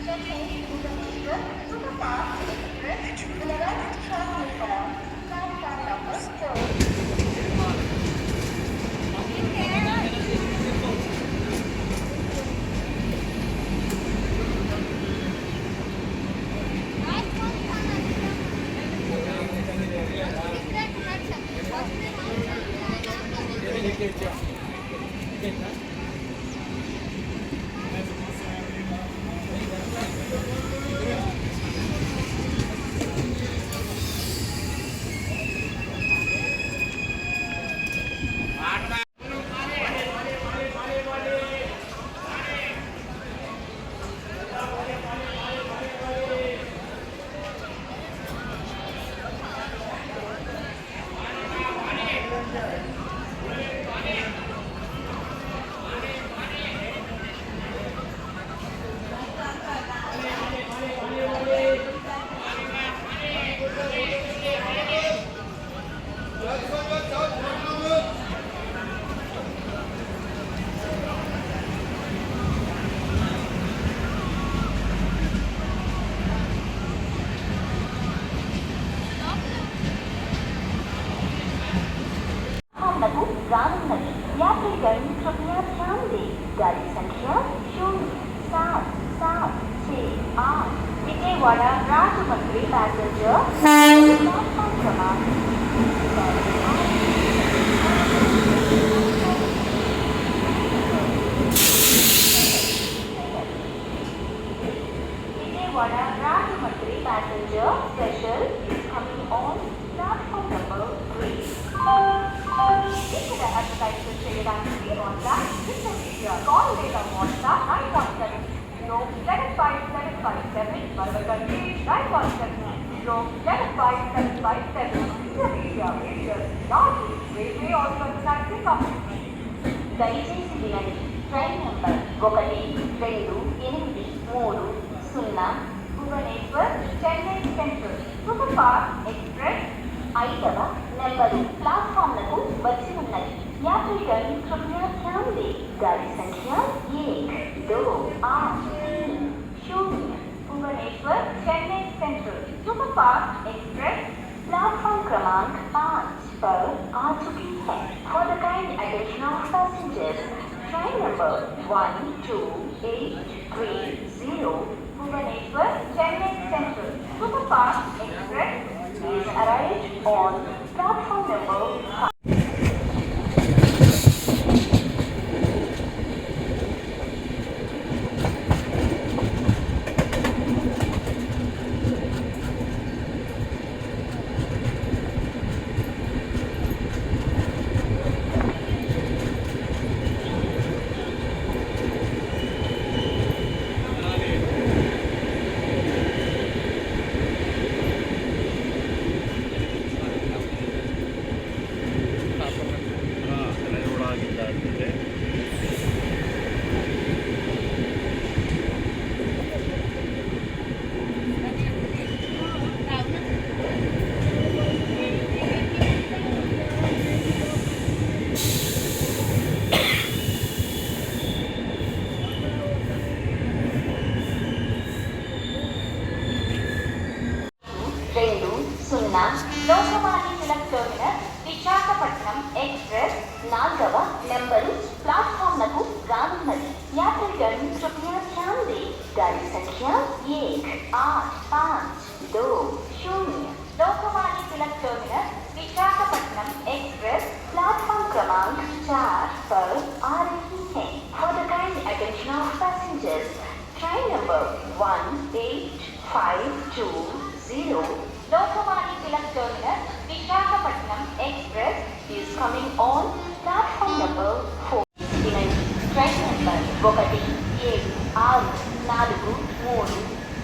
Chennai Bhubaneswar Superfast Express will arrive shortly on platform number 4. रामनगरी यात्रीगण कृपया ध्यान दें। गाड़ी संख्या 0776 विजयवाड़ा राजमंड्री पैसेंजर प्लेटफॉर्म क्रमांक Vijayawada Rajamandri passenger special is coming on platform number 3. ఇక్కడ అడ్వర్టైజ్మెంట్ చేయడానికి వాట్సాప్ కాల్ లేదా వాట్సాప్ 9170757 మరొకటి 9170757 రైల్వే ఆల్టర్నేటివ్ కంపెనీ. దయచేసి వినండి. Train number 1283 Bhubaneswar Chennai central superfast express 5వ నెంబరు ప్లాట్ఫామ్లకు వచ్చి ఉన్నది. यात्रीगण कृपया ध्यान दें। गाड़ी संख्या 1283 Bhubaneswar Chennai central superfast express platform क्रमांक 5 पर आ चुकी है। For the kind attention of passengers, train number 12830 Bhubaneswar Chennai central superfast express is arrived on platform number 5. Lokmanya Tilak terminus Visakhapatnam express 4వ నెంబరు ప్లాట్ఫామ్లకు రానున్నది. यात्रीगण कृपया ध्यान दें। गाड़ी संख्या 1850 Lokmanya Tilak terminus Visakhapatnam express platform क्रमांक 4 पर आ रही है। For the kind attention of passengers, train number 18520 Lokmanya Tilak terminus Visakhapatnam express is coming on platform number 4. Train number 1763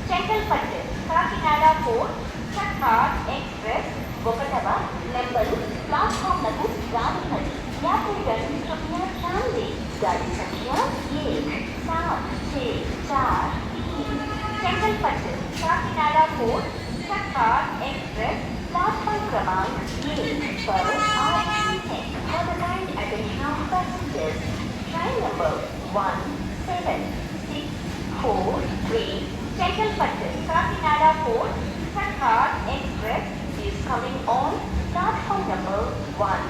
Chengalpattu Kakinada port Circar express 1వ నెంబరు ప్లాట్ఫామ్లకు రానున్నది. यात्रीगण कृपया ध्यान दें। गाड़ी संख्या 1763 Chengalpattu Kakinada port Circar express platform क्रमांक 1 पर आ रही है। For the kind attention of passengers, train number 17643 Chengalpattu Kakinada Port Sarkar Express is coming on platform number 1.